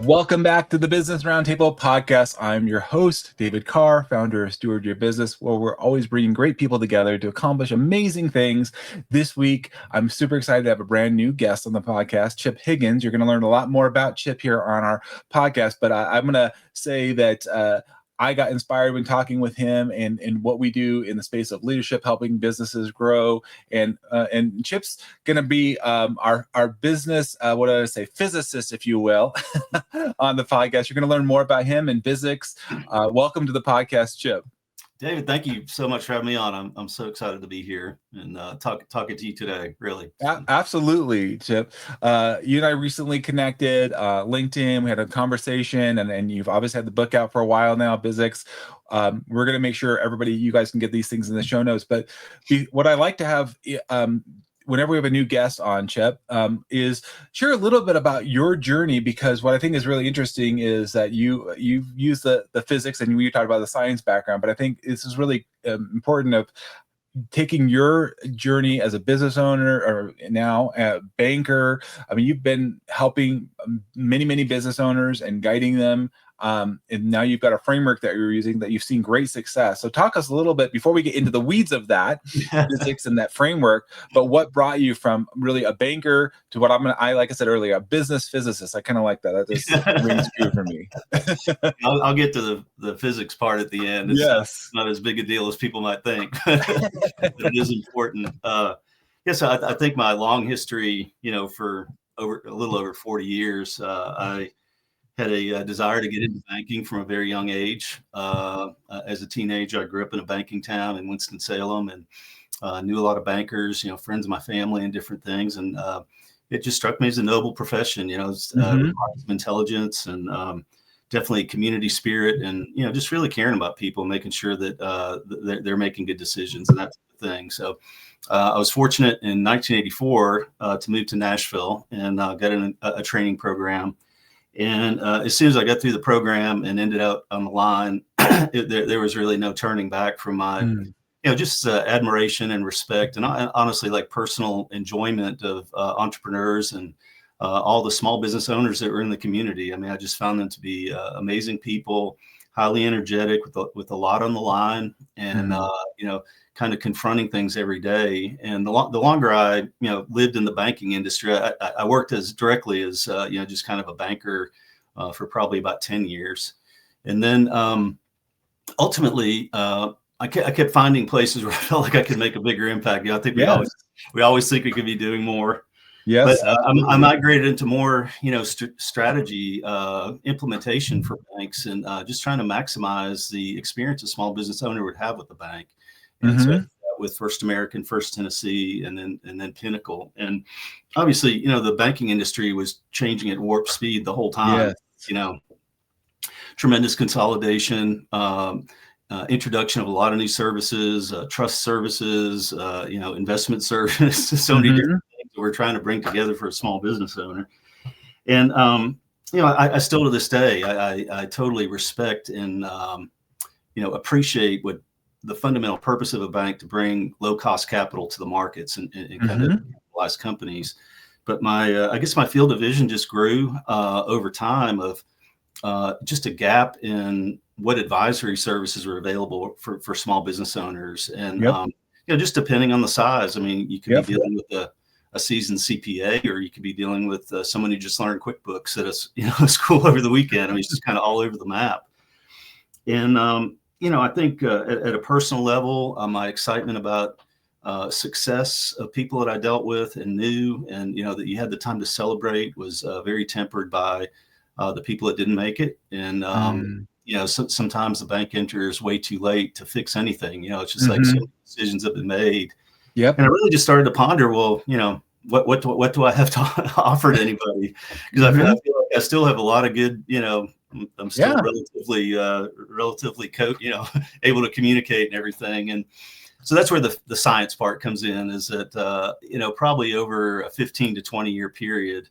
Welcome back to the Business Roundtable Podcast. I'm your host, David Carr, founder of Steward Your Business, where we're always bringing great people together to accomplish amazing things. This week, I'm super excited to have a brand new guest on the podcast, Chip Higgins. You're going to learn a lot more about Chip here on our podcast, but I'm going to say that I got inspired when talking with him and what we do in the space of leadership, helping businesses grow. And Chip's going to be our business, what did I say, physicist, if you will, on the podcast. You're going to learn more about him and BizX. Welcome to the podcast, Chip. David, thank you so much for having me on. I'm so excited to be here and talking to you today, really. Absolutely, Chip. You and I recently connected, LinkedIn. We had a conversation, and you've obviously had the book out for a while now, BizX. We're going to make sure you guys can get these things in the show notes. But what I like to have whenever we have a new guest on, Chip, is share a little bit about your journey, because what I think is really interesting is that you've used the physics and you talked about the science background, but I think this is really important of taking your journey as a business owner or now a banker. I mean, you've been helping many business owners and guiding them. And now you've got a framework that you're using that you've seen great success. So talk us a little bit before we get into the weeds of that physics and that framework, but what brought you from really a banker to what like I said earlier, a business physicist. I kind of like that. That just rings true for me. I'll get to the physics part at the end. It's not as big a deal as people might think, but it is important. Yes, I think my long history, for a little over 40 years, I had a desire to get into banking from a very young age. As a teenager, I grew up in a banking town in Winston-Salem and knew a lot of bankers, friends of my family and different things. And it just struck me as a noble profession, intelligence and definitely community spirit and, just really caring about people, making sure that they're making good decisions and that type of thing. So I was fortunate in 1984 to move to Nashville and got in a training program. And as soon as I got through the program and ended up on the line, there was really no turning back from my, just admiration and respect and honestly, like personal enjoyment of entrepreneurs and all the small business owners that were in the community. I mean, I just found them to be amazing people, highly energetic with a lot on the line and, kind of confronting things every day. And the longer I, lived in the banking industry, I worked directly as, just kind of a banker for probably about 10 years. And then ultimately, I kept finding places where I felt like I could make a bigger impact. I think we always think we could be doing more. Yes, but I migrated into more, strategy implementation for banks and just trying to maximize the experience a small business owner would have with the bank. And so with First American, First Tennessee, and then Pinnacle. And obviously, the banking industry was changing at warp speed the whole time. Yes. Tremendous consolidation, introduction of a lot of new services, trust services, investment services, so many different things that we're trying to bring together for a small business owner. And, I still to this day, I totally respect and, appreciate what the fundamental purpose of a bank to bring low cost capital to the markets and kind of capitalize companies. But I guess my field of vision just grew over time of just a gap in what advisory services are available for small business owners. And, just depending on the size, I mean, you could be dealing with a seasoned CPA, or you could be dealing with someone who just learned QuickBooks at a school over the weekend. I mean, it's just kind of all over the map. And, I think at a personal level, my excitement about success of people that I dealt with and knew, and, that you had the time to celebrate was very tempered by the people that didn't make it. And, sometimes the bank enters way too late to fix anything. It's just like so many decisions have been made. And I really just started to ponder, well, what do I have to offer to anybody? Because I feel like I still have a lot of good, I'm still relatively able to communicate and everything. And so that's where the science part comes in, is that, probably over a 15 to 20 year period,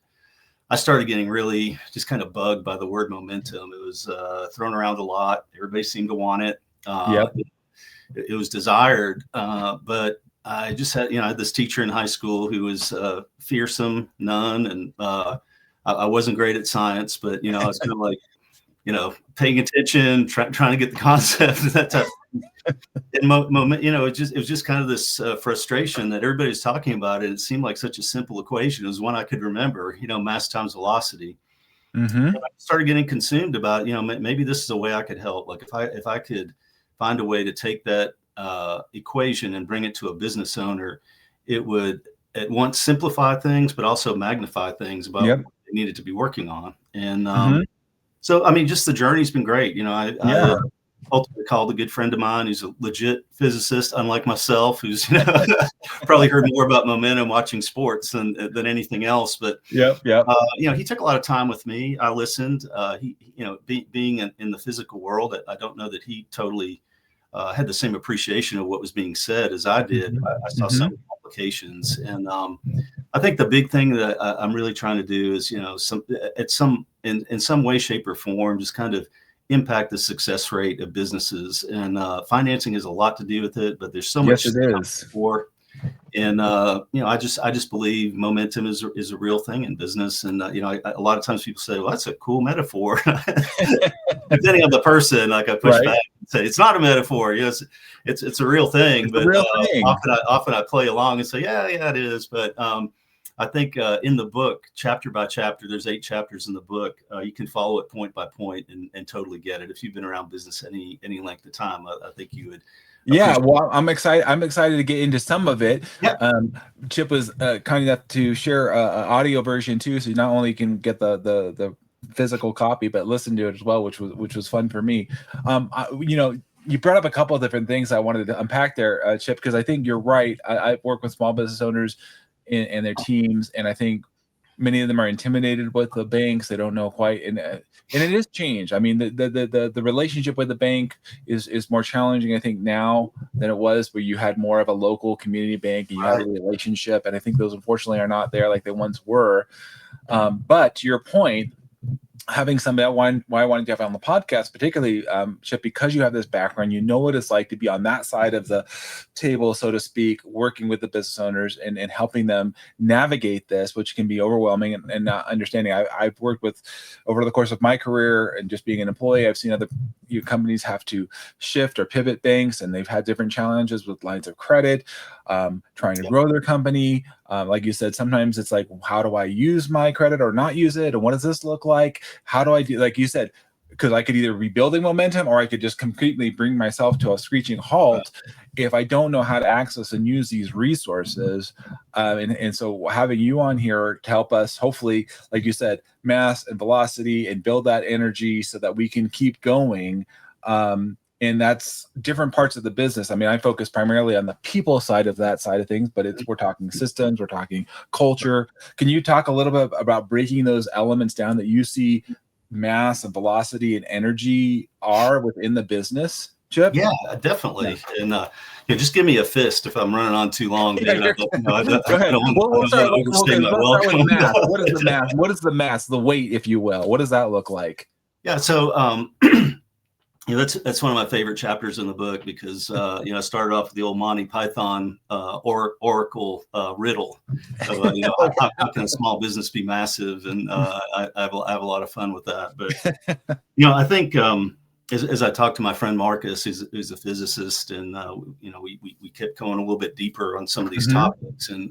I started getting really just kind of bugged by the word momentum. It was thrown around a lot. Everybody seemed to want it. It was desired, but I just had, I had this teacher in high school who was fearsome, nun, and I wasn't great at science, but, I was kind of like, paying attention, trying to get the concept and that type of thing. And it was just kind of this frustration that everybody was talking about it. It seemed like such a simple equation. It was one I could remember, mass times velocity. Mm-hmm. And I started getting consumed about, maybe this is a way I could help. Like if I could find a way to take that equation and bring it to a business owner, it would at once simplify things, but also magnify things about what they needed to be working on. And so, I mean, just the journey's been great. I ultimately called a good friend of mine who's a legit physicist, unlike myself, who's probably heard more about momentum watching sports than anything else. But he took a lot of time with me. I listened. Being in the physical world, I don't know that he totally had the same appreciation of what was being said as I did. I saw some applications, and I think the big thing that I'm really trying to do is, in some way, shape, or form, just kind of impact the success rate of businesses. And financing has a lot to do with it, but there's so much for. And I just believe momentum is a real thing in business. And a lot of times people say, "Well, that's a cool metaphor." Depending on the person, like I push back and say, "It's not a metaphor. Yes, it's a real thing." But often I play along and say, "Yeah, it is." But I think in the book, chapter by chapter, there's 8 chapters in the book. You can follow it point by point and totally get it. If you've been around business any length of time, I think you would. Yeah, well, I'm excited to get into some of it. Chip was kind enough to share an audio version too, so you not only can get the physical copy, but listen to it as well, which was fun for me. You brought up a couple of different things I wanted to unpack there, Chip, because I think you're right. I work with small business owners and their teams, and I think many of them are intimidated with the banks. They don't know quite, and it has changed. I mean, the relationship with the bank is more challenging, I think, now than it was where you had more of a local community bank and you had a relationship. And I think those unfortunately are not there like they once were. But to your point, having somebody why I wanted to have on the podcast, particularly Chip, because you have this background, you know what it's like to be on that side of the table, so to speak, working with the business owners and helping them navigate this, which can be overwhelming and not understanding. I've worked with over the course of my career and just being an employee, I've seen other companies have to shift or pivot banks, and they've had different challenges with lines of credit, trying to grow their company. Like you said, sometimes it's like, how do I use my credit or not use it? And what does this look like? How do I do, like you said, because I could either be building momentum or I could just completely bring myself to a screeching halt if I don't know how to access and use these resources. And so having you on here to help us, hopefully, like you said, mass and velocity and build that energy so that we can keep going. And that's different parts of the business. I mean, I focus primarily on the people side of that side of things, but we're talking systems, we're talking culture. Can you talk a little bit about breaking those elements down that you see mass and velocity and energy are within the business, Chip? Yeah, definitely. And just give me a fist if I'm running on too long. Go ahead. We'll start with mass. What is the mass? What is the mass, the weight, if you will? What does that look like? Yeah, so that's one of my favorite chapters in the book because I started off with the old Monty Python Oracle riddle of how can a small business be massive, and I have a lot of fun with that. But I think as I talked to my friend Marcus, who's a physicist, and we kept going a little bit deeper on some of these topics, and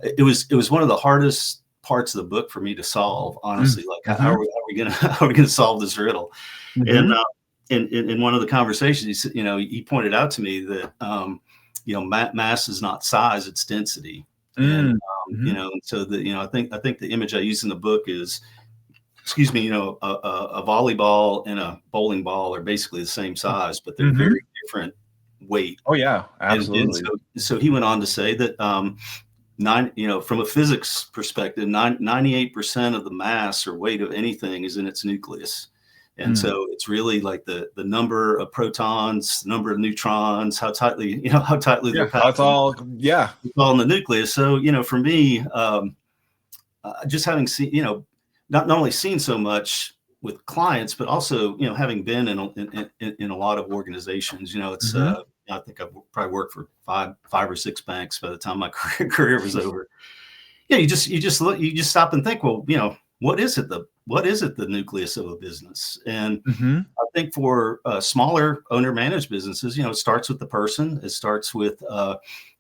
it was one of the hardest parts of the book for me to solve, honestly. Like how are we gonna solve this riddle? And in one of the conversations, he pointed out to me that mass is not size, it's density. And so I think the image I use in the book is, a volleyball and a bowling ball are basically the same size, but they're very different weight. Oh yeah, absolutely. And so he went on to say that from a physics perspective, 98% of the mass or weight of anything is in its nucleus. And so it's really like the number of protons, the number of neutrons, how tightly they're packed. That's all. Yeah. It's all in the nucleus. So, for me, just having seen, not only seen so much with clients, but also, having been in a lot of organizations, it's, I think I've probably worked for five or six banks by the time my career was over. yeah, you just look, you just stop and think, well, what is it the nucleus of a business? And Mm-hmm. I think for smaller owner managed businesses, it starts with the person. It starts with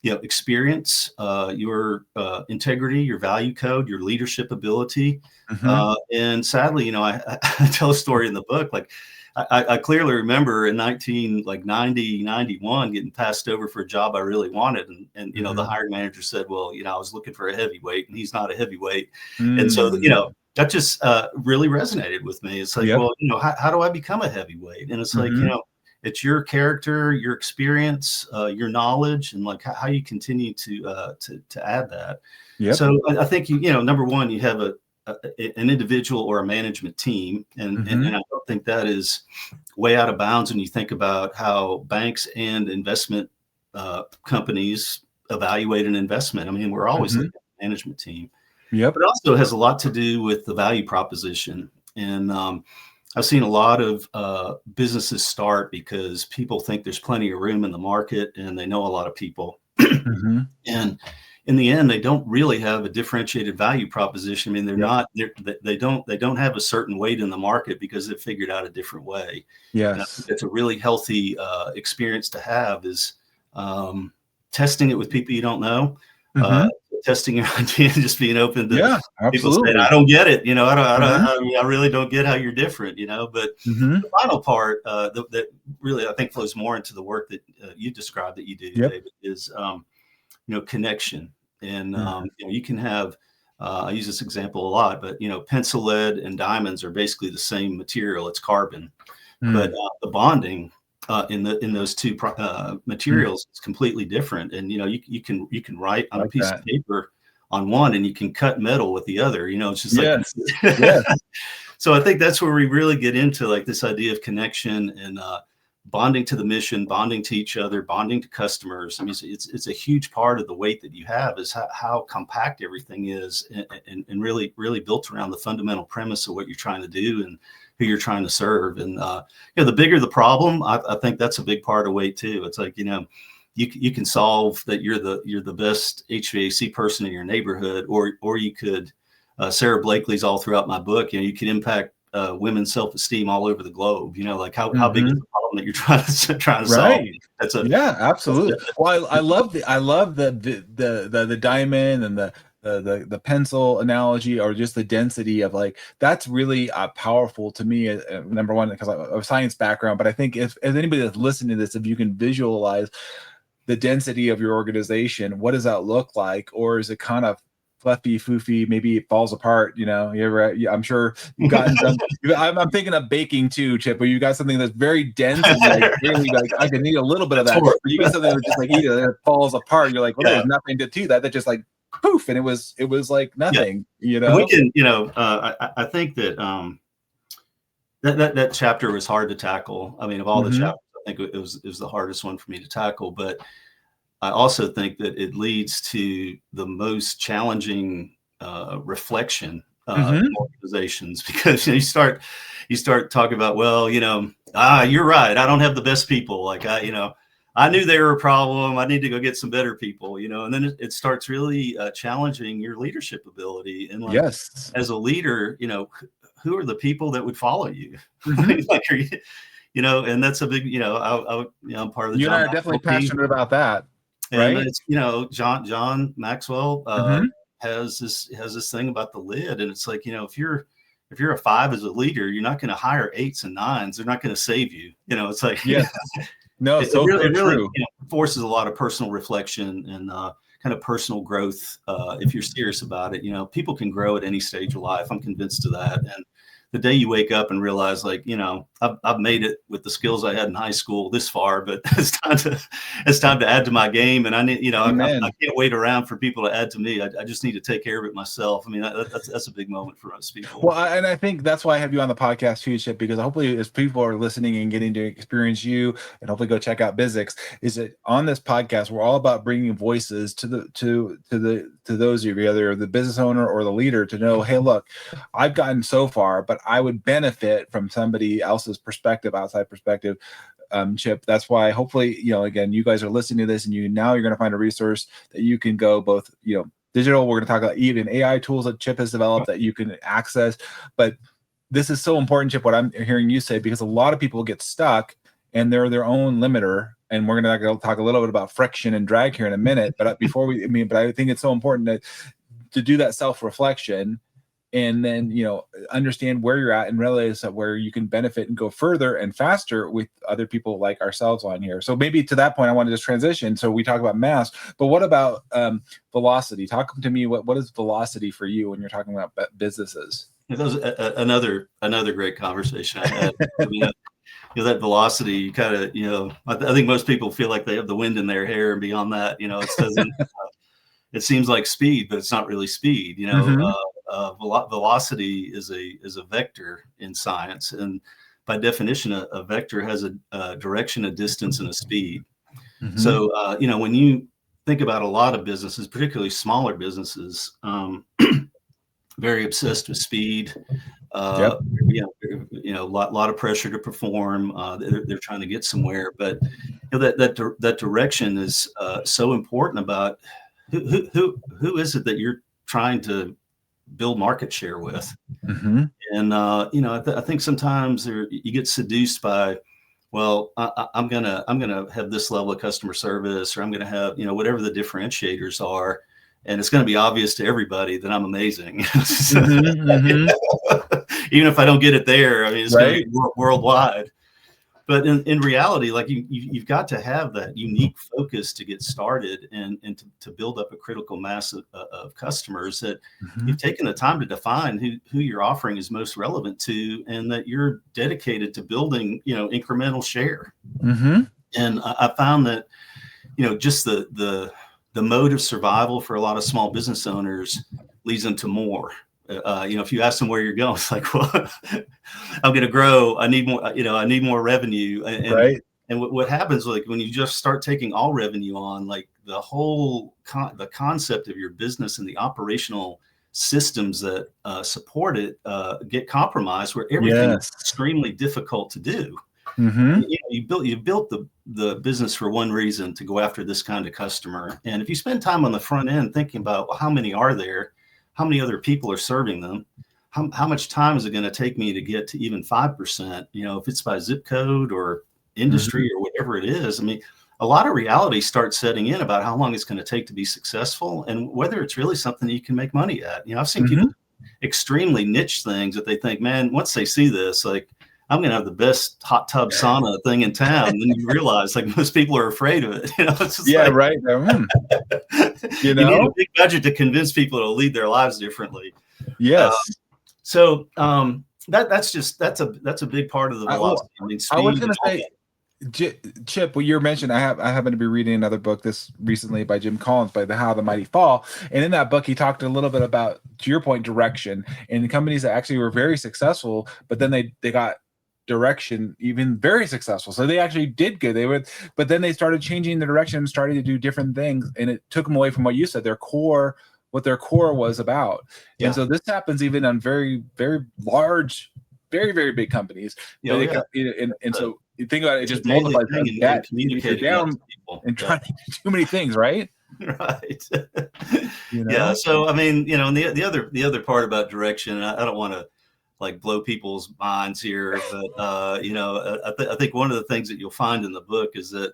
experience, your integrity, your value code, your leadership ability. Mm-hmm. And sadly, I tell a story in the book. Like I clearly remember in 91 getting passed over for a job I really wanted, and the Mm-hmm. hiring manager said, well, I was looking for a heavyweight, and he's not a heavyweight. And so Mm. that just really resonated with me. It's like, Yep. well, how do I become a heavyweight? And it's like, Mm-hmm. it's your character, your experience, your knowledge, and like how you continue to add that. Yep. So I think number one, you have an individual or a management team, and Mm-hmm. I don't think that is way out of bounds when you think about how banks and investment companies evaluate an investment. I mean, we're always Mm-hmm. looking at the management team. Yep. But it also has a lot to do with the value proposition. And I've seen a lot of businesses start because people think there's plenty of room in the market and they know a lot of people. Mm-hmm. And in the end, they don't really have a differentiated value proposition. I mean, they don't have a certain weight in the market because they've figured out a different way. And I think Yes. that's a really healthy experience to have, is testing it with people you don't know. Mm-hmm. Testing your idea and just being open to Yeah, people saying, absolutely. I don't get it. Mm-hmm. I really don't get how you're different, but Mm-hmm. the final part that really, I think, flows more into the work that you described that you do, Yep. David, is, connection. And, Mm-hmm. you can have, I use this example a lot, but, pencil lead and diamonds are basically the same material. It's carbon, but the bonding in those two materials is completely different. And you can write on a Like piece of that. paper on one, and you can cut metal with the other. It's just like Yes. Yes. so I think that's where we really get into like this idea of connection and bonding to the mission, bonding to each other, bonding to customers. I mean, it's a huge part of the weight that you have, is how compact everything is, and really built around the fundamental premise of what you're trying to do and who you're trying to serve. And the bigger the problem, I think that's a big part of weight too. It's like, you can solve that. You're the best HVAC person in your neighborhood, or you could, Sarah Blakely's all throughout my book. You can impact women's self-esteem all over the globe. Like how big is Mm-hmm. the problem that you're trying to solve? Right. That's Yeah, absolutely. that's Well, I love the diamond and the pencil analogy, or just the density of, like, that's really powerful to me. Number one, because I have a science background, but I think if anybody that's listening to this, if you can visualize the density of your organization, what does that look like? Or is it kind of fluffy, foofy? Maybe it falls apart. I'm sure you've gotten some. I'm thinking of baking too, Chip. Where you got something that's very dense and you're like, really, like, I can need a little bit of that's that. But horrible. you get something that's just like and it falls apart. You're like, well, Yeah. there's nothing to that. That just like poof, and it was like Yeah. nothing. And we can, I think that that chapter was hard to tackle. I mean, of all the Mm-hmm. chapters, I think it was the hardest one for me to tackle. But I also think that it leads to the most challenging reflection in Mm-hmm. organizations, because you start talking about, well, you're right. I don't have the best people. Like I knew they were a problem. I need to go get some better people. And then it starts really challenging your leadership ability. And like, Yes. as a leader, who are the people that would follow you? Mm-hmm. Like, are you, and that's a big, I'm part of the You and I John are definitely Maxwell team. passionate about that, And right? it's, John Maxwell Mm-hmm. has this thing about the lid, and it's like, if you're a 5 as a leader, you're not going to hire 8s and 9s. They're not going to save you. It's like Yes. No, it so really true. forces a lot of personal reflection and kind of personal growth. If you're serious about it, people can grow at any stage of life. I'm convinced of that. And the day you wake up and realize, like, I've made it with the skills I had in high school this far, but it's time to add to my game. And I need, I can't wait around for people to add to me. I just need to take care of it myself. I mean, that's a big moment for most people. Well, and I think that's why I have you on the podcast too, Chip, because hopefully as people are listening and getting to experience you, and hopefully go check out BizX, is that on this podcast, we're all about bringing voices to those of you, either the business owner or the leader, to know, hey, look, I've gotten so far, but I would benefit from somebody else's perspective, outside perspective. Chip, that's why hopefully, again, you guys are listening to this, and you're going to find a resource that you can go both, digital. We're going to talk about even AI tools that Chip has developed that you can access. But this is so important, Chip, what I'm hearing you say, because a lot of people get stuck and they're their own limiter. And we're going to talk a little bit about friction and drag here in a minute. But but I think it's so important to do that self-reflection and then, understand where you're at and realize that where you can benefit and go further and faster with other people like ourselves on here. So maybe to that point, I want to just transition. So we talk about mass, but what about velocity? Talk to me. What is velocity for you when you're talking about businesses? That was another great conversation I had. That velocity, you kind of, I think most people feel like they have the wind in their hair, and beyond that, it doesn't. It seems like speed, but it's not really speed. Velocity is a vector in science, and by definition, a vector has a direction, a distance, and a speed. Mm-hmm. So, when you think about a lot of businesses, particularly smaller businesses, very obsessed with speed. Yep. A lot of pressure to perform. They're trying to get somewhere, but that direction is so important. About who is it that you're trying to build market share with? Mm-hmm. And I think sometimes you get seduced by, well, I'm gonna have this level of customer service, or I'm gonna have whatever the differentiators are. And it's going to be obvious to everybody that I'm amazing. So, even if I don't get it there, I mean, it's going to be worldwide. But in reality, like you've got to have that unique focus to get started and to build up a critical mass of customers that you've taken the time to define who your offering is most relevant to, and that you're dedicated to building, incremental share. Mm-hmm. And I found that, just the mode of survival for a lot of small business owners leads them to more. If you ask them where you're going, it's like, well, I'm going to grow. I need more. I need more revenue. And what happens, like when you just start taking all revenue on, like the whole the concept of your business and the operational systems that support it get compromised, where everything is extremely difficult to do. Mm-hmm. You built the business for one reason, to go after this kind of customer. And if you spend time on the front end thinking about, well, how many are there, how many other people are serving them, how much time is it going to take me to get to even 5%? If it's by zip code or industry or whatever it is. I mean, a lot of reality starts setting in about how long it's going to take to be successful, and whether it's really something you can make money at. I've seen people extremely niche things that they think, man, once they see this, like, I'm going to have the best hot tub sauna thing in town. And then you realize, like, most people are afraid of it. It's just right. You need a big budget to convince people to lead their lives differently. Yes. That's a big part of the velocity. I was going to say, Chip, what you mentioned, I happen to be reading another book this recently by Jim Collins, by How the Mighty Fall. And in that book, he talked a little bit about, to your point, direction, and companies that actually were very successful, but then they got direction even very successful. So they actually did good. But then they started changing the direction and started to do different things. And it took them away from what you said, what their core was about. Yeah. And so this happens even on very, very large, very, very big companies. And so you think about it, just multiplies that communicating down and trying to do too many things, right? Right. Yeah. So, I mean, and the other part about direction, and I don't want to like blow people's minds here, but I think one of the things that you'll find in the book is that,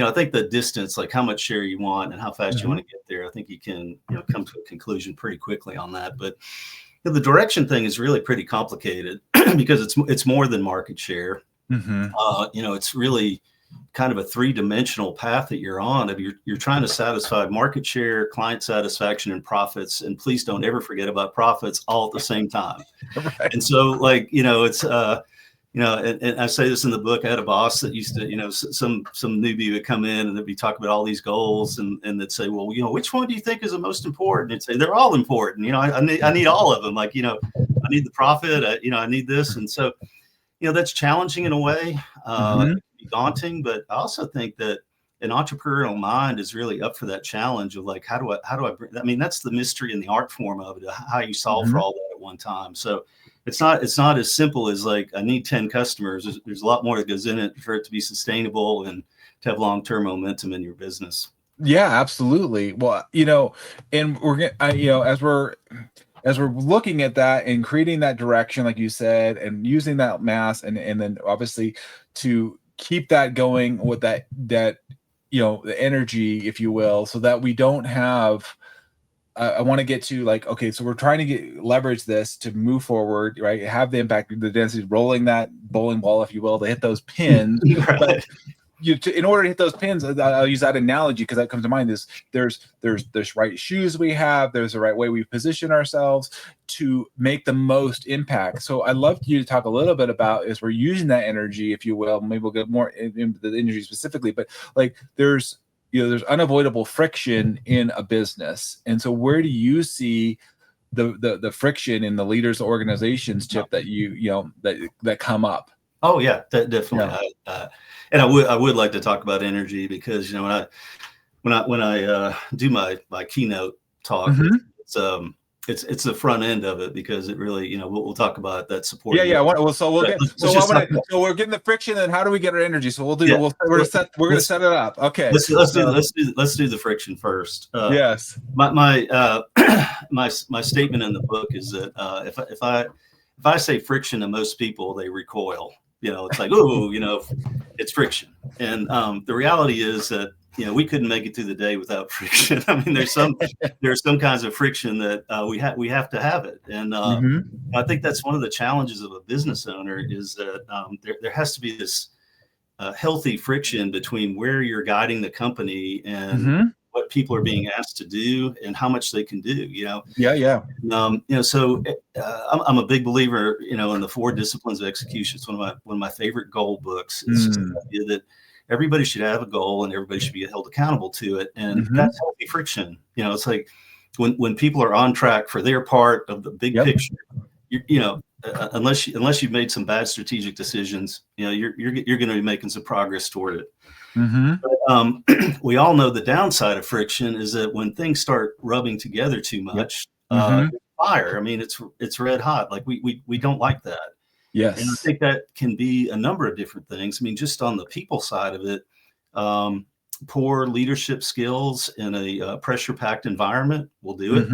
I think the distance, like how much share you want and how fast you want to get there, I think you can come to a conclusion pretty quickly on that. But the direction thing is really pretty complicated because it's more than market share. It's really kind of a three-dimensional path that you're on. You're trying to satisfy market share, client satisfaction, and profits. And please don't ever forget about profits all at the same time. Right. And so, like, it's and I say this in the book. I had a boss that used to, some newbie would come in and they'd be talking about all these goals, and they'd say, well, which one do you think is the most important? And say, they're all important. I need all of them. Like, I need the profit. I need this. And so, that's challenging in a way. It can be daunting, but I also think that an entrepreneurial mind is really up for that challenge of like, how do I bring, I mean, that's the mystery and the art form of it, how you solve for all that at one time. So it's not as simple as like, I need 10 customers. There's a lot more that goes in it for it to be sustainable and to have long-term momentum in your business. Yeah, absolutely. Well, and as we're looking at that and creating that direction, like you said, and using that mass, and then obviously to keep that going with that the energy, if you will, so that we don't have. I want to get to, like, okay, so we're trying to leverage this to move forward, right? Have the impact, the density, rolling that bowling ball, if you will, to hit those pins. Right. But in order to hit those pins, I'll use that analogy because that comes to mind. Is there's right shoes we have, there's the right way we position ourselves to make the most impact. So I'd love you to talk a little bit about, as we're using that energy, if you will, maybe we'll get more into the energy specifically, but like there's unavoidable friction in a business. And so where do you see the friction in the leaders, organizations, Chip, that that come up? Oh yeah, definitely. Yeah. And I would like to talk about energy, because when I do my keynote talk, it's the front end of it, because it really, we'll talk about that support. Yeah. Well, so we'll get so we're getting the friction, and how do we get our energy? So we'll do. Yeah. We're gonna set it up. Okay. Let's do the friction first. Yes. My statement in the book is that if I say friction to most people, they recoil. It's like, oh, it's friction. And the reality is that we couldn't make it through the day without friction. I mean, there's some kinds of friction that we have to have it. And I think that's one of the challenges of a business owner, is that there has to be this healthy friction between where you're guiding the company and what people are being asked to do and how much they can do. Yeah. So I'm a big believer, in the 4 disciplines of execution. It's one of my favorite goal books. It's just the idea that everybody should have a goal and everybody should be held accountable to it, and that's healthy friction. It's like when people are on track for their part of the big picture. Unless you've made some bad strategic decisions, you're going to be making some progress toward it. But, we all know the downside of friction is that when things start rubbing together too much, fire. I mean, it's red hot. Like we don't like that. Yes. And I think that can be a number of different things. I mean, just on the people side of it, poor leadership skills in a pressure-packed environment will do it.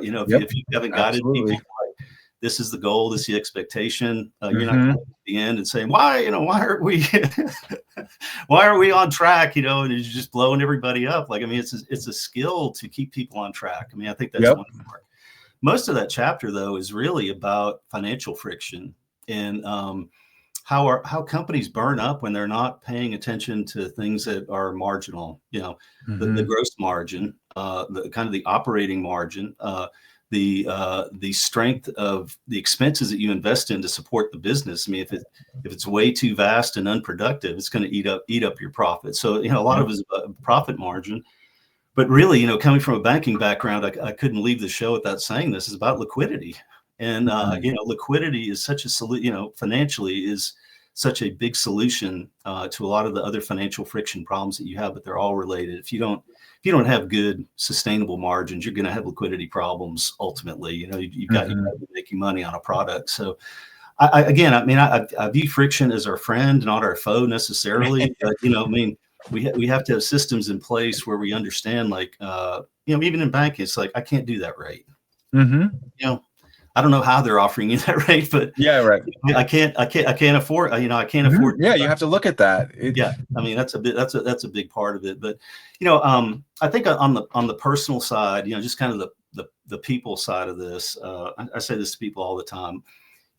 If you haven't guided people, like, this is the goal, this is the expectation, you're not going to at the end and saying, why aren't we why are we on track? And you're just blowing everybody up. Like, I mean, it's a skill to keep people on track. I mean, I think that's one part. Most of that chapter, though, is really about financial friction and how companies burn up when they're not paying attention to things that are marginal. The gross margin, the kind of the operating margin, the strength of the expenses that you invest in to support the business. I mean, if it's way too vast and unproductive, it's going to eat up your profit. So a lot of it is about profit margin. But really, coming from a banking background, I couldn't leave the show without saying this is about liquidity. And liquidity is such a solution. Financially is such a big solution to a lot of the other financial friction problems that you have, but they're all related. If you don't have good sustainable margins, you're going to have liquidity problems. Ultimately, you've got to be making money on a product. So, I view friction as our friend, not our foe necessarily. But, we have to have systems in place where we understand, like, even in banking, it's like, I can't do that rate. I don't know how they're offering you that rate, but I can't afford. I can't afford. Yeah, you have to look at that. I mean, that's a big part of it. But I think on the personal side, just kind of the people side of this. I say this to people all the time.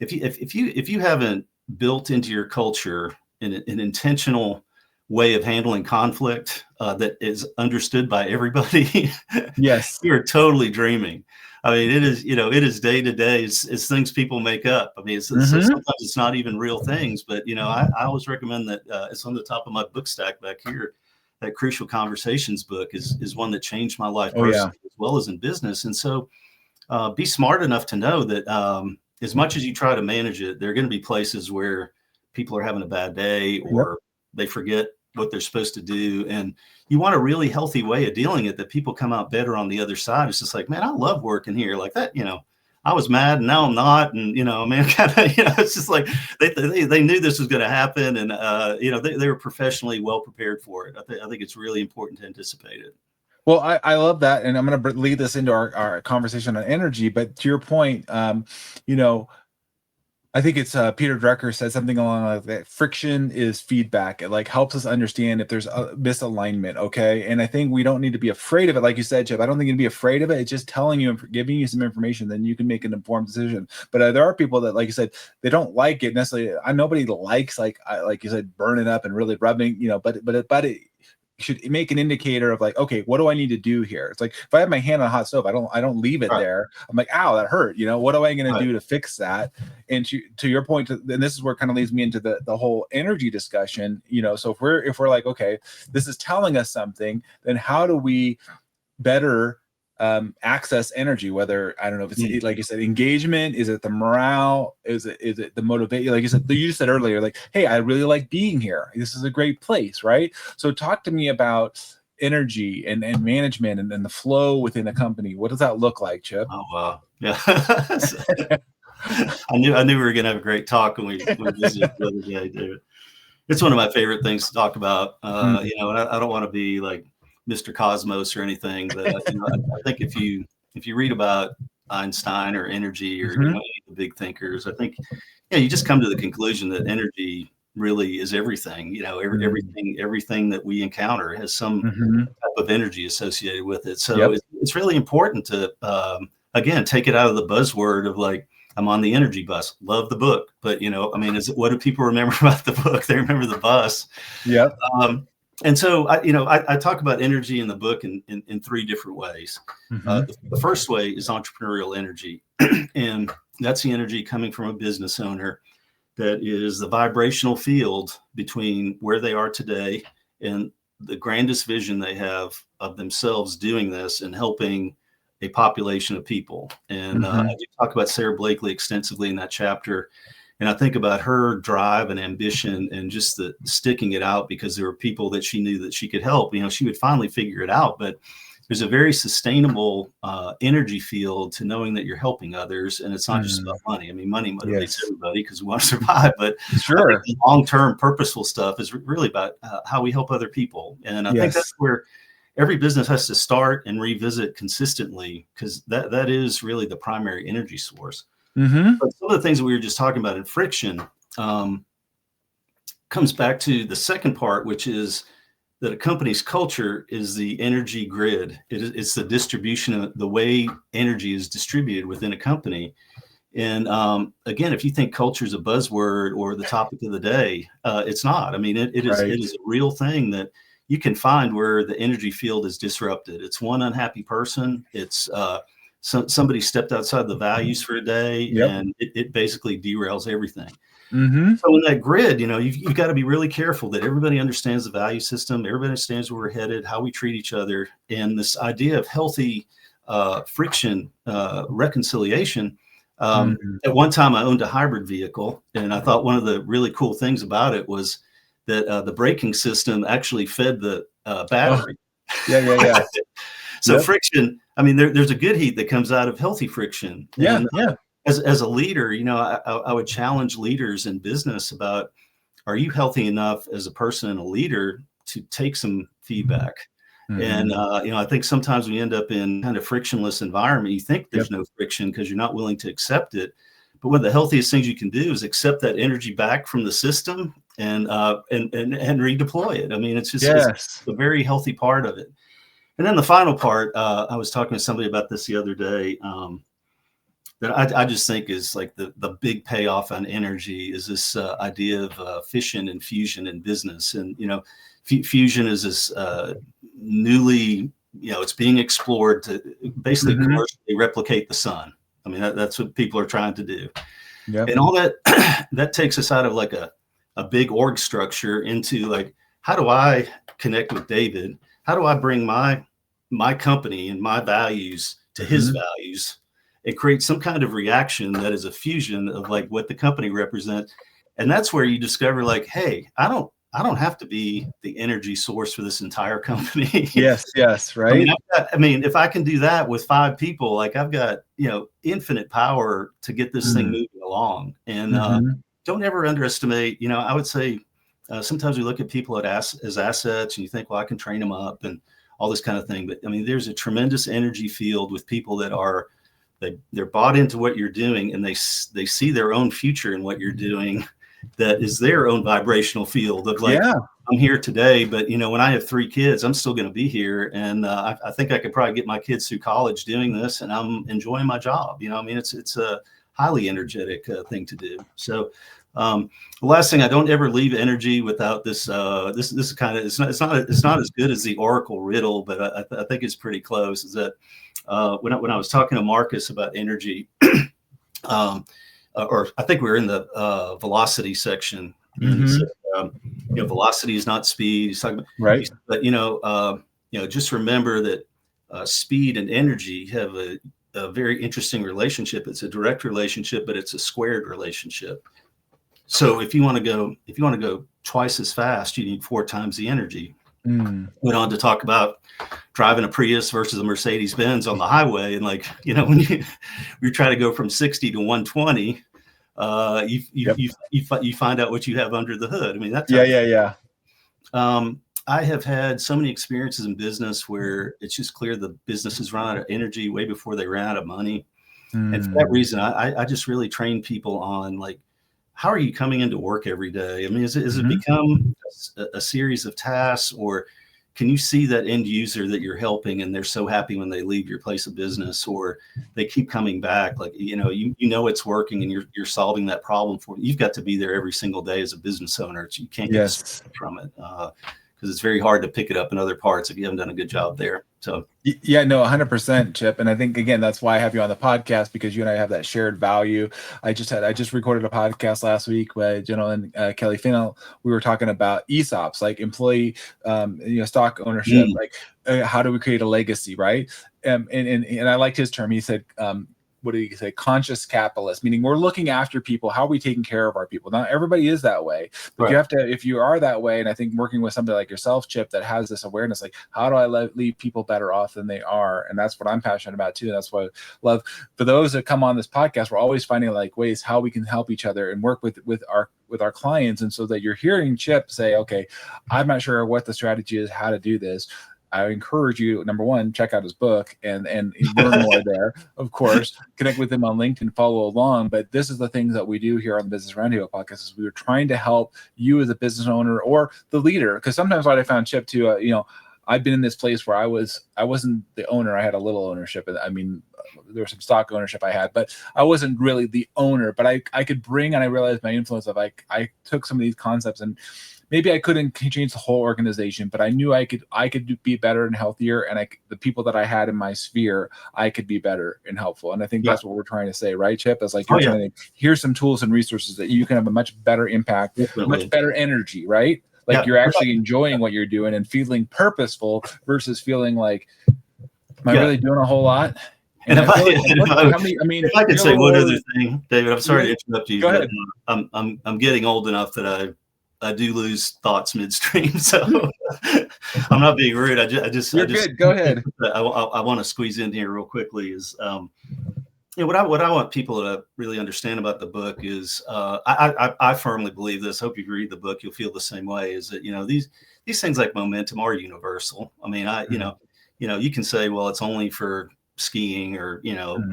If you haven't built into your culture an intentional way of handling conflict that is understood by everybody, yes, you're totally dreaming. I mean, it is day to day. It's things people make up. I mean, sometimes it's not even real things. But I always recommend that it's on the top of my book stack back here. That Crucial Conversations book is one that changed my life personally as well as in business. And so, be smart enough to know that as much as you try to manage it, there are going to be places where people are having a bad day or they forget what they're supposed to do. And you want a really healthy way of dealing it that people come out better on the other side. It's just like, man, I love working here like that. I was mad and now I'm not. And, I mean, it's just like they knew this was going to happen. And, they were professionally well prepared for it. I think it's really important to anticipate it. Well, I love that. And I'm going to lead this into our conversation on energy. But to your point, I think it's Peter Drucker said something along like that. Friction is feedback. It like helps us understand if there's a misalignment. Okay. And I think we don't need to be afraid of it. Like you said, Chip, I don't think you'd be afraid of it. It's just telling you, giving you some information, then you can make an informed decision. But there are people that, like you said, they don't like it necessarily. Nobody likes, like you said, burning up and really rubbing, but it should make an indicator of like, okay, what do I need to do here? It's like, if I have my hand on a hot stove, I don't leave it there. I'm like, ow, that hurt. What am I going to do to fix that? And to your point, and this is where it kind of leads me into the whole energy discussion. So if we're like, okay, this is telling us something, then how do we better access energy? Whether, I don't know if it's like you said, engagement, is it the morale, is it the motivation? Like you just said earlier, like, hey, I really like being here, this is a great place, right? So talk to me about energy and management and then the flow within a company. What does that look like, Chip? Oh wow, yeah. I knew we were gonna have a great talk when we visited the other day, dude. It's one of my favorite things to talk about. And I don't want to be like Mr. Cosmos or anything, but I think if you read about Einstein or energy or any of the big thinkers, I think you just come to the conclusion that energy really is everything. Everything that we encounter has some type of energy associated with it. So it's really important to again take it out of the buzzword of like, I'm on the energy bus. Love the book, but what do people remember about the book? They remember the bus. Yeah. And so I talk about energy in the book in three different ways. The first way is entrepreneurial energy, and that's the energy coming from a business owner. That is the vibrational field between where they are today and the grandest vision they have of themselves doing this and helping a population of people. And I do talk about Sarah Blakely extensively in that chapter. And I think about her drive and ambition and just the sticking it out because there were people that she knew that she could help. She would finally figure it out. But there's a very sustainable energy field to knowing that you're helping others. And it's not just about money. I mean, money motivates everybody because we want to survive. But sure, the long-term purposeful stuff is really about how we help other people. And I think that's where every business has to start and revisit consistently, because that is really the primary energy source. But some of the things that we were just talking about in friction comes back to the second part, which is that a company's culture is the energy grid. It's the distribution of the way energy is distributed within a company. And again, if you think culture is a buzzword or the topic of the day, it's not. I mean, it is a real thing that you can find where the energy field is disrupted. It's one unhappy person. It's somebody stepped outside the values for a day, and it basically derails everything. So in that grid, you've got to be really careful that everybody understands the value system, everybody understands where we're headed, how we treat each other, and this idea of healthy friction reconciliation. At one time, I owned a hybrid vehicle, and I thought one of the really cool things about it was that the braking system actually fed the battery. So friction, I mean, there's a good heat that comes out of healthy friction. As a leader, I would challenge leaders in business about, are you healthy enough as a person and a leader to take some feedback? And, I think sometimes we end up in kind of frictionless environment. You think there's no friction because you're not willing to accept it. But one of the healthiest things you can do is accept that energy back from the system and redeploy it. I mean, it's just it's a very healthy part of it. And then the final part, I was talking to somebody about this the other day, that I just think is like the big payoff on energy is this idea of fission and fusion in business. And, fusion is this newly, it's being explored to basically commercially replicate the sun. I mean, that's what people are trying to do. And all that takes us out of like a big org structure into like, how do I connect with David? How do I bring my company and my values to his values and create some kind of reaction that is a fusion of like what the company represents? And that's where you discover like, hey, I I don't have to be the energy source for this entire company. Yes, right. I mean, if I can do that with 5 people, like I've got, infinite power to get this thing moving along. And don't ever underestimate, I would say sometimes we look at people as assets and you think, well, I can train them up and all this kind of thing. But I mean, there's a tremendous energy field with people that they're bought into what you're doing, and they see their own future in what you're doing. That is their own vibrational field of like, I'm here today, but when I have 3 kids, I'm still going to be here. And I think I could probably get my kids through college doing this, and I'm enjoying my job. I mean, it's a highly energetic thing to do. So the last thing, I don't ever leave energy without this. This kind of, it's not as good as the Oracle riddle, but I think it's pretty close. Is that when I was talking to Marcus about energy, or I think we were in the velocity section. And so, velocity is not speed. He's talking about, right. But just remember that speed and energy have a very interesting relationship. It's a direct relationship, but it's a squared relationship. So if you want to go twice as fast, you need 4 times the energy. Went on to talk about driving a Prius versus a Mercedes Benz on the highway, and like when you try to go from 60 to 120, you find out what you have under the hood. I mean, that's I have had so many experiences in business where it's just clear the businesses run out of energy way before they ran out of money, and for that reason, I just really train people on like, how are you coming into work every day? I mean, is it become a series of tasks, or can you see that end user that you're helping and they're so happy when they leave your place of business, or they keep coming back? Like, it's working and you're solving that problem for them. You've got to be there every single day as a business owner. So you can't get from it because it's very hard to pick it up in other parts if you haven't done a good job there. So yeah, no, 100%, Chip. And I think, again, that's why I have you on the podcast, because you and I have that shared value. I just recorded a podcast last week with gentleman, Kelly Finnell. We were talking about ESOPs, like employee, stock ownership, like how do we create a legacy, right? And I liked his term. He said, what did he say? Conscious capitalist, meaning we're looking after people. How are we taking care of our people? Not everybody is that way, but you have to, if you are that way. And I think working with somebody like yourself, Chip, that has this awareness, like, how do I leave people better off than they are? And that's what I'm passionate about too. That's what I love. For those that come on this podcast, we're always finding like ways how we can help each other and work with our clients. And so that you're hearing Chip say, okay, I'm not sure what the strategy is, how to do this. I encourage you, number one, check out his book and learn more there. Of course, connect with him on LinkedIn, follow along. But this is the things that we do here on the Business Roundtable Podcast, is we were trying to help you as a business owner or the leader. Because sometimes what I found, Chip, too, I've been in this place where I wasn't the owner. I had a little ownership. I mean, there was some stock ownership I had, but I wasn't really the owner. But I could bring, and I realized my influence of I took some of these concepts, and maybe I couldn't change the whole organization, but I knew I could be better and healthier. And the people that I had in my sphere, I could be better and helpful. And I think that's what we're trying to say, right, Chip? It's like you're trying to, here's some tools and resources that you can have a much better impact, much better energy, right? Like you're actually enjoying what you're doing and feeling purposeful versus feeling like, am I really doing a whole lot? And if I could say one other thing, David, I'm sorry to interrupt you. Go ahead. I'm getting old enough that I do lose thoughts midstream, so I'm not being rude. You're good. Go ahead. I want to squeeze in here real quickly. Is what I want people to really understand about the book is I firmly believe this. Hope you read the book, you'll feel the same way. Is that these things like momentum are universal. I mean, you can say, well, it's only for skiing or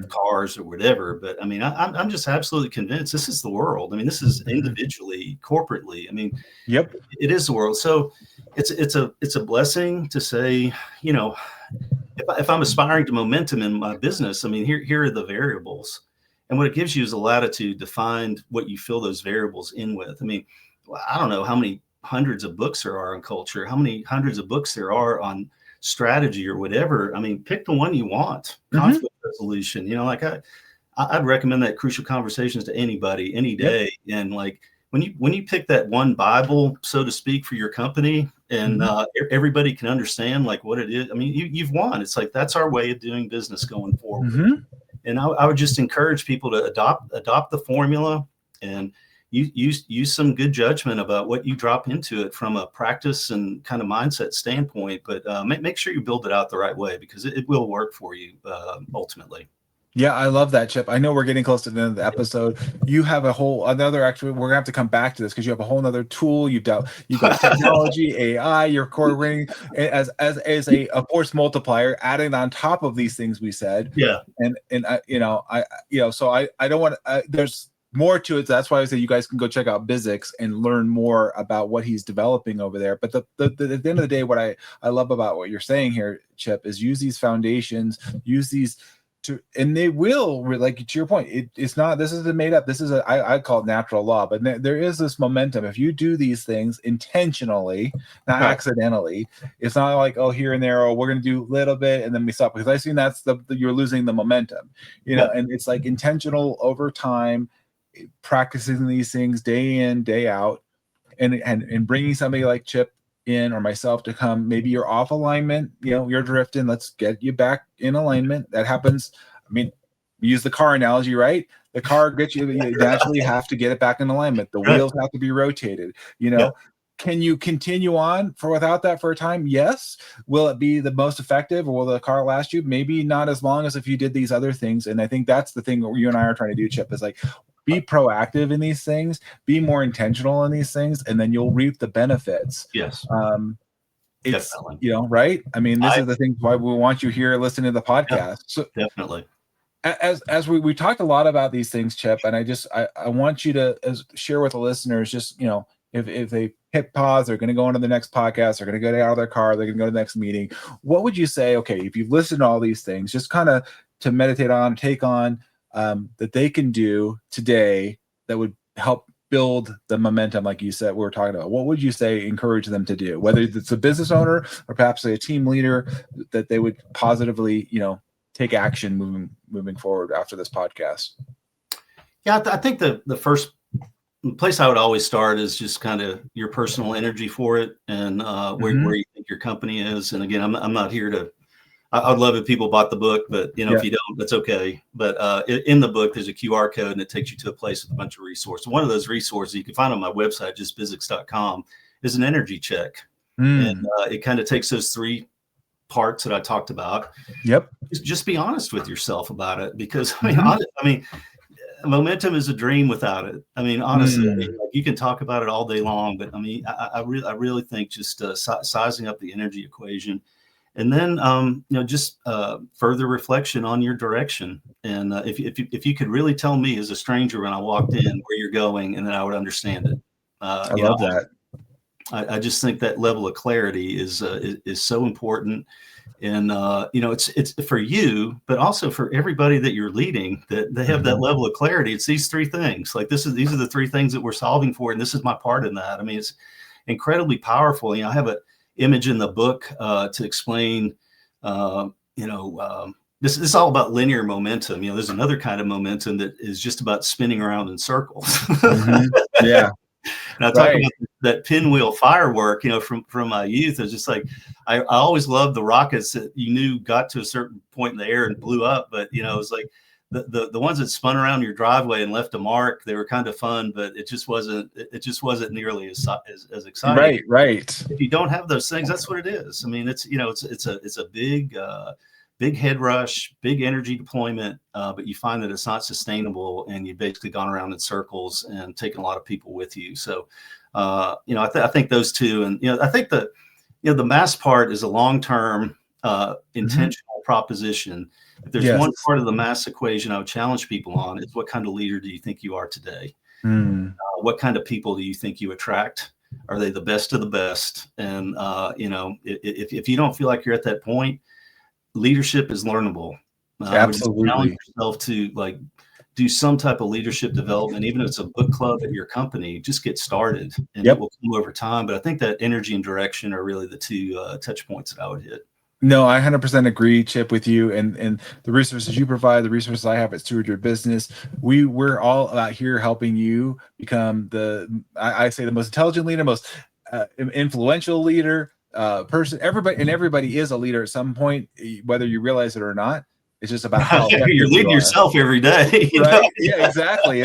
cars or whatever, but I mean I'm just absolutely convinced this is the world. I mean, this is individually, corporately, I mean, it is the world. So it's a blessing to say, if I'm aspiring to momentum in my business, I mean, here are the variables, and what it gives you is a latitude to find what you fill those variables in with. I mean, I don't know how many hundreds of books there are on culture, how many hundreds of books there are on strategy or whatever. I mean, pick the one you want. Conflict resolution, like I'd recommend that Crucial Conversations to anybody any day. And like when you pick that one Bible, so to speak, for your company, and everybody can understand like what it is. I mean, you've won. It's like, that's our way of doing business going forward. And I would just encourage people to adopt the formula. And use some good judgment about what you drop into it from a practice and kind of mindset standpoint, but make sure you build it out the right way, because it will work for you ultimately. Yeah, I love that, Chip. I know we're getting close to the end of the episode. You have actually, we're gonna have to come back to this because you have a whole other tool. You've got technology, AI, you're incorporating as a force multiplier, adding on top of these things we said. Yeah. And so I don't want there's more to it. That's why I say you guys can go check out BizX and learn more about what he's developing over there. But at the end of the day, what I love about what you're saying here, Chip, is use these foundations, use these and they will, like, to your point, it's not, this isn't made up. This is I call it natural law, but there is this momentum. If you do these things intentionally, not accidentally, it's not like, oh, here and there, oh, we're going to do a little bit and then we stop, because I've seen that's you're losing the momentum, and it's like intentional over time, practicing these things day in, day out, and bringing somebody like Chip in, or myself, to come. Maybe you're off alignment, you're drifting, let's get you back in alignment. That happens. I mean, use the car analogy, right? The car gets you naturally have to get it back in alignment. The wheels have to be rotated. Can you continue on without that for a time? Yes. Will it be the most effective, or will the car last you? Maybe not as long as if you did these other things. And I think that's the thing that you and I are trying to do, Chip, is like, be proactive in these things, be more intentional in these things, and then you'll reap the benefits. Yes. It's, definitely. Right? I mean, this is the thing why we want you here listening to the podcast. Yeah, so definitely. As we talked a lot about these things, Chip, and I want you to share with the listeners, just, if they hit pause, they're going to go on to the next podcast, they're going to get out of their car, they're going to go to the next meeting. What would you say, okay, if you've listened to all these things, just kind of to meditate on, take on, that they can do today that would help build the momentum, like you said, we were talking about? What would you say, encourage them to do, whether it's a business owner or perhaps a team leader, that they would positively, take action moving forward after this podcast? Yeah, I think the first place I would always start is just kind of your personal energy for it, and where you think your company is. And again, I'm not here to, I'd love if people bought the book, but if you don't, that's okay. But in the book, there's a QR code, and it takes you to a place with a bunch of resources. One of those resources you can find on my website, just bizzics.com, is an energy check. And it kind of takes those three parts that I talked about. Yep. Just be honest with yourself about it, because momentum is a dream without it. I mean, honestly, you can talk about it all day long, but I mean, I really think just sizing up the energy equation. And then, just further reflection on your direction. And if you could really tell me as a stranger when I walked in where you're going, and then I would understand it. I love that. I just think that level of clarity is so important. And, it's for you, but also for everybody that you're leading, that they have that level of clarity. It's these three things. Like these are the three things that we're solving for. And this is my part in that. I mean, it's incredibly powerful. I have an image in the book to explain, this is all about linear momentum. There's another kind of momentum that is just about spinning around in circles. Yeah. And I talk about that pinwheel firework, from my youth. It's just like, I always loved the rockets that got to a certain point in the air and blew up. But, it was like the ones that spun around your driveway and left a mark. They were kind of fun, but it just wasn't nearly as exciting. Right. If you don't have those things, that's what it is. I mean, it's a big head rush, big energy deployment, but you find that it's not sustainable, and you've basically gone around in circles and taken a lot of people with you. So, I think those two, and I think the mass part is a long-term, intentional proposition. If there's one part of the mass equation I would challenge people on, is what kind of leader do you think you are today? What kind of people do you think you attract? Are they the best of the best? And if you don't feel like you're at that point, leadership is learnable. Absolutely. Challenge yourself to do some type of leadership development, even if it's a book club at your company. Just get started, and it will come over time. But I think that energy and direction are really the two touch points that I would hit. No, I 100% agree, Chip, with you, and the resources you provide, the resources I have at Steward Your Business. We're all out here helping you become I say the most intelligent leader, most influential leader, person. Everybody is a leader at some point, whether you realize it or not. It's just about how effective you're leading you are. yourself every day. Right? Yeah, exactly.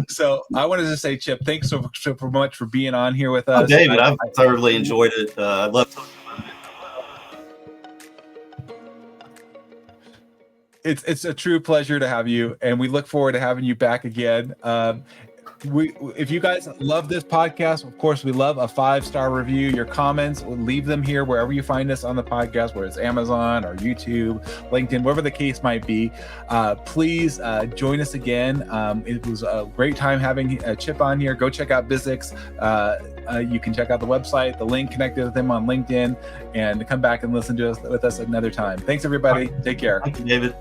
So I wanted to say, Chip, thanks so much for being on here with us. David, I've thoroughly enjoyed it. I love talking about it. It's a true pleasure to have you, and we look forward to having you back again. If you guys love this podcast, of course, we love a 5-star review. Your comments, leave them here wherever you find us on the podcast, whether it's Amazon or YouTube, LinkedIn, whatever the case might be. Please join us again. It was a great time having Chip on here. Go check out BizX. You can check out the website, the link connected with them on LinkedIn, and come back and listen to us with us another time. Thanks, everybody. Take care. Thank you, David.